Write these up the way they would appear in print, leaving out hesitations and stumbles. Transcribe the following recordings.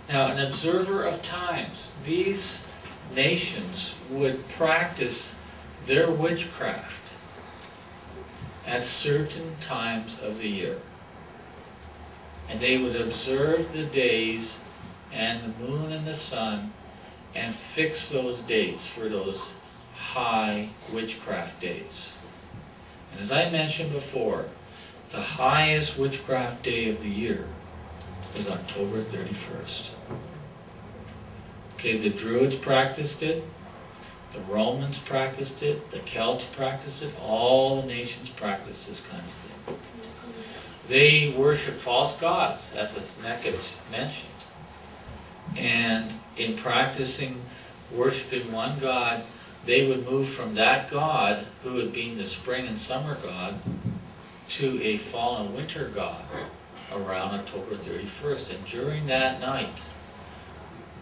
Now, an observer of times. These nations would practice their witchcraft at certain times of the year. And they would observe the days and the moon and the sun and fix those dates for those high witchcraft days. And as I mentioned before, the highest witchcraft day of the year is October 31st. Okay, the Druids practiced it, the Romans practiced it, the Celts practiced it, all the nations practiced this kind of thing. They worship false gods, as Nekaj mentioned. And in practicing worshiping one god, they would move from that god, who had been the spring and summer god, to a fall and winter god around October 31st. And during that night,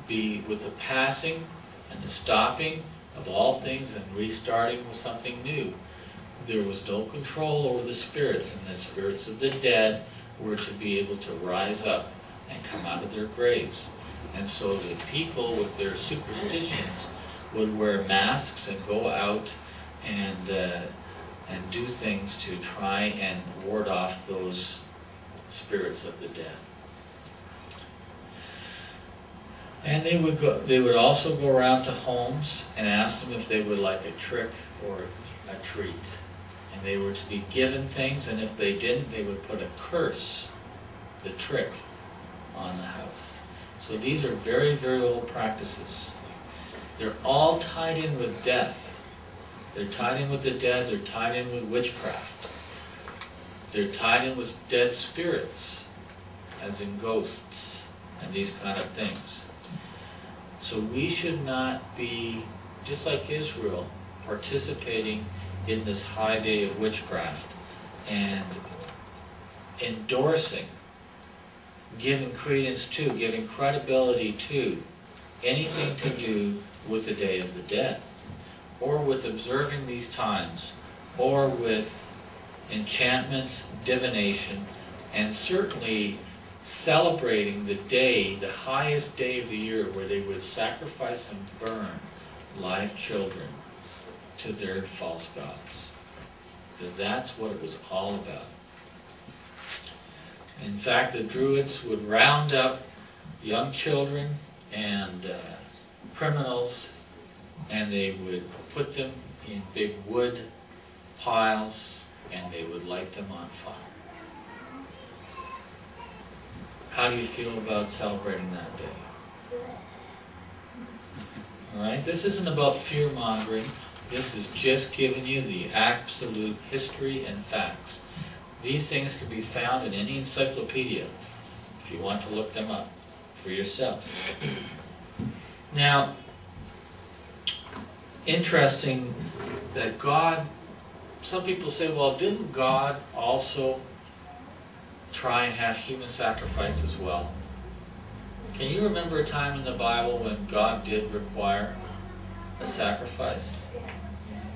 with the passing and the stopping of all things and restarting with something new, there was no control over the spirits, and the spirits of the dead were to be able to rise up and come out of their graves. And so the people, with their superstitions, would wear masks and go out and do things to try and ward off those spirits of the dead. And they would also go around to homes and ask them if they would like a trick or a treat. And they were to be given things, and if they didn't, they would put a curse, the trick, on the house. So these are very, very old practices. They're all tied in with death. They're tied in with the dead, they're tied in with witchcraft. They're tied in with dead spirits, as in ghosts, and these kind of things. So we should not be, just like Israel, participating in this high day of witchcraft and endorsing, giving credence to, giving credibility to anything to do with the Day of the Dead, or with observing these times, or with enchantments, divination, and certainly celebrating the day, the highest day of the year, where they would sacrifice and burn live children to their false gods. Because that's what it was all about. In fact, the Druids would round up young children and criminals, and they would put them in big wood piles, and they would light them on fire. How do you feel about celebrating that day? Alright, this isn't about fear-mongering. This is just giving you the absolute history and facts. These things can be found in any encyclopedia if you want to look them up for yourself. Now, interesting that God, some people say, well, didn't God also try and have human sacrifice as well? Can you remember a time in the Bible when God did require a sacrifice?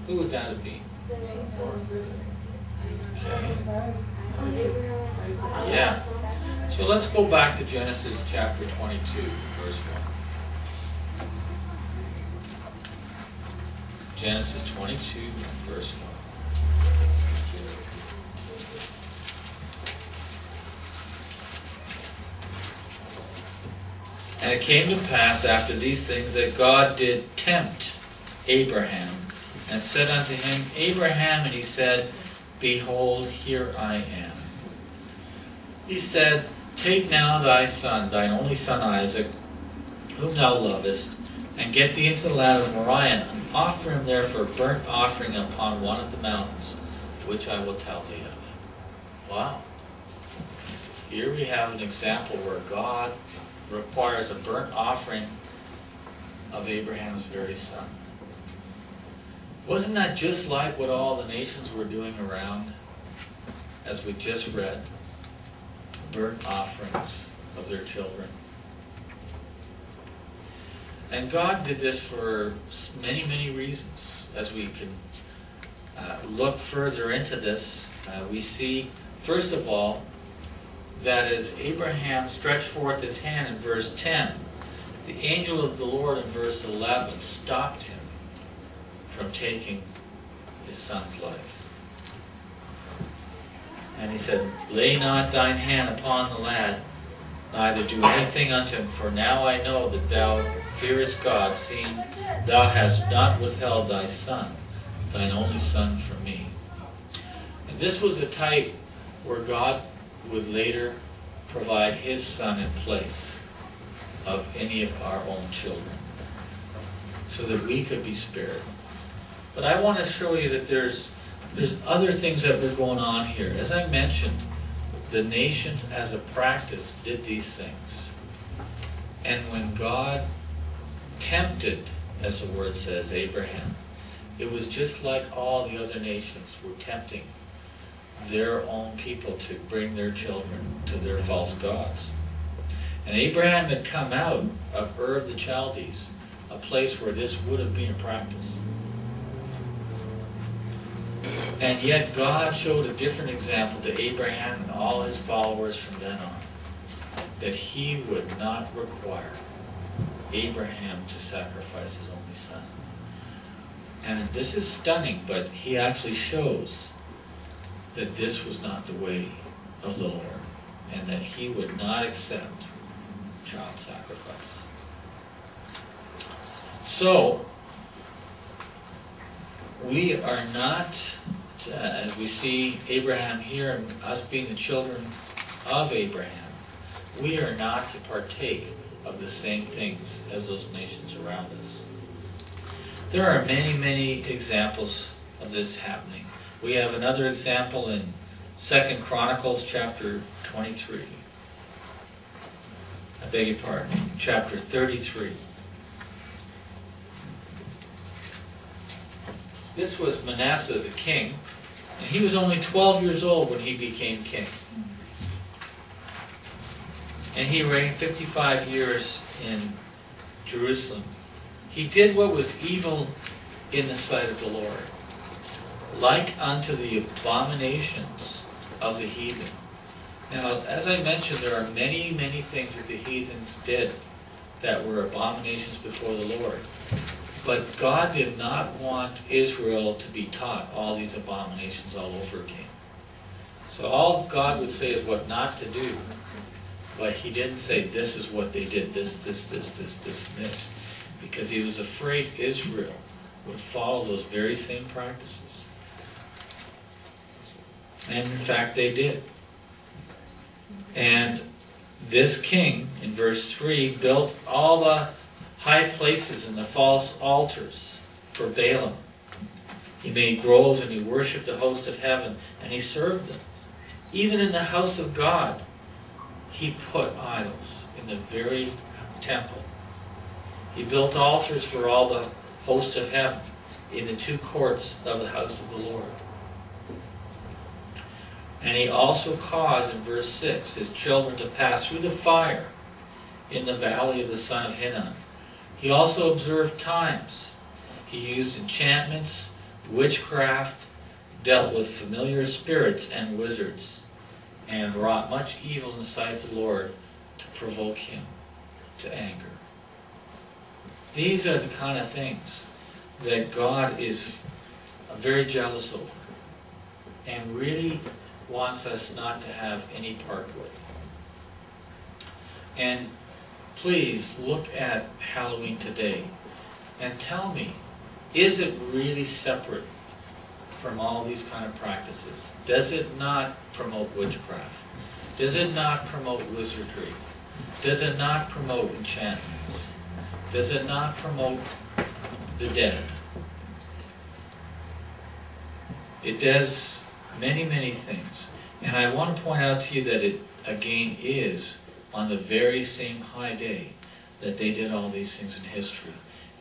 Who would that have been? Okay. Yeah. So let's go back to Genesis chapter 22, verse 1. Genesis 22, verse 1. And it came to pass after these things that God did tempt Abraham, and said unto him, Abraham, and he said, Behold, here I am. He said, Take now thy son, thine only son Isaac, whom thou lovest, and get thee into the land of Moriah, and offer him there for a burnt offering upon one of the mountains, which I will tell thee of. Wow. Here we have an example where God requires a burnt offering of Abraham's very son. Wasn't that just like what all the nations were doing around, as we just read? Burnt offerings of their children. And God did this for many, many reasons. As we can look further into this, we see, first of all, that as Abraham stretched forth his hand in verse 10, the angel of the Lord in verse 11 stopped him from taking his son's life. And he said, "Lay not thine hand upon the lad, neither do anything unto him, for now I know that thou fearest God, seeing thou hast not withheld thy son, thine only son, from me." And this was a type where God would later provide his son in place of any of our own children, so that we could be spared. But I want to show you that there's other things that were going on here. As I mentioned, the nations as a practice did these things. And when God tempted, as the word says, Abraham, it was just like all the other nations were tempting their own people to bring their children to their false gods. And Abraham had come out of Ur of the Chaldees, a place where this would have been a practice. And yet God showed a different example to Abraham and all his followers from then on, that he would not require Abraham to sacrifice his only son. And this is stunning, but he actually shows that this was not the way of the Lord, and that he would not accept child sacrifice. So, we are not, as we see Abraham here and us being the children of Abraham, we are not to partake of the same things as those nations around us. There are many, many examples of this happening. We have another example in 2 Chronicles chapter 23. I beg your pardon, chapter 33. This was Manasseh the king, and he was only 12 years old when he became king. And he reigned 55 years in Jerusalem. He did what was evil in the sight of the Lord, like unto the abominations of the heathen. Now, as I mentioned, there are many, many things that the heathens did that were abominations before the Lord. But God did not want Israel to be taught all these abominations all over again. So all God would say is what not to do. But he didn't say this is what they did, this, and this. Because he was afraid Israel would follow those very same practices. And in fact they did. And this king, in verse 3, built all the high places and the false altars for Balaam. He made groves and he worshipped the host of heaven and he served them. Even in the house of God, he put idols in the very temple. He built altars for all the host of heaven in the two courts of the house of the Lord. And he also caused, in verse 6, his children to pass through the fire in the valley of the son of Hinnom. He also observed times. He used enchantments, witchcraft, dealt with familiar spirits and wizards, and wrought much evil in the sight of the Lord to provoke him to anger. These are the kind of things that God is very jealous over and really wants us not to have any part with. And please look at Halloween today and tell me, is it really separate from all these kind of practices? Does it not promote witchcraft? Does it not promote wizardry? Does it not promote enchantments? Does it not promote the dead? It does many, many things. And I want to point out to you that it, again, is on the very same high day that they did all these things in history.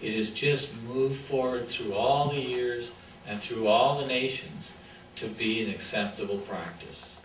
It has just moved forward through all the years and through all the nations to be an acceptable practice.